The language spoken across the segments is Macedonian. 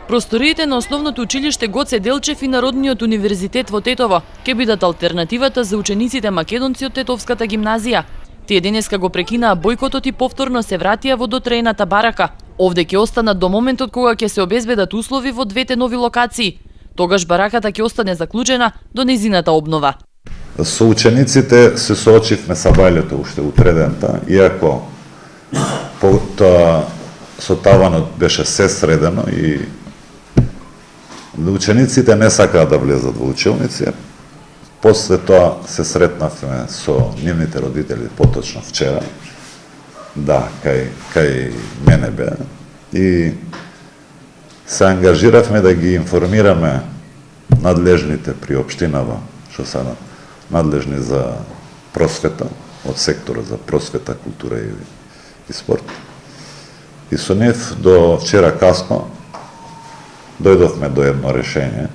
Просториите на основното училиште Гоце Делчев и Народниот универзитет во Тетово ќе бидат алтернативата за учениците македонци од Тетовската гимназија. Тие денеска го прекинаа бојкотот и повторно се вратија во дотреената барака. Овде ќе останат до моментот кога ќе се обезбедат услови во двете нови локации. Тогаш бараката ќе остане заклучена до незината обнова. Со учениците се соочивме са бајлето уште утредента, иако со таванот беше се средено и учениците не сакаа да влезат во училници. После тоа се сретнавме со нивните родители, поточно вчера, кај мене бе, и се ангажиравме да ги информираме надлежните при општинава, што се надлежни за просвета, од сектора за просвета, култура и спорт. И со нив до вчера касно дојдовме до едно решение,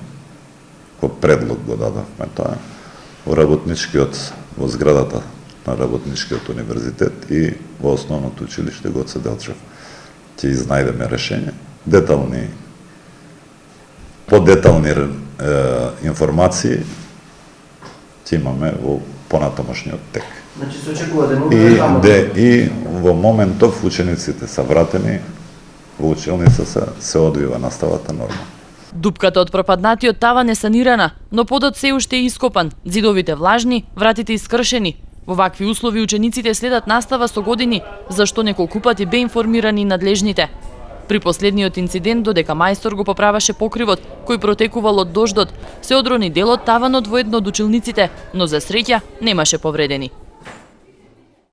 кој предлог го дадовме тоа, во зградата на Работничкиот универзитет и во основното училиште Гоце Делчев. Ќе изнајдеме решение. Подетални информации ќе имаме во понатамошниот тек. Значи се очекува да и во моментов учениците се вратени во училница, се одвива наставата нормално. Дупката од пропаднатиот таван е санирана, но подот се уште е ископан, зидовите влажни, вратите искршени. Во вакви услови учениците следат настава со години, зашто неколку пати бе информирани надлежните. При последниот инцидент, додека мајстор го поправаше покривот кој протекувал од дождот, се одрони дел од таванот во едно од училниците, но за среќа немаше повредени.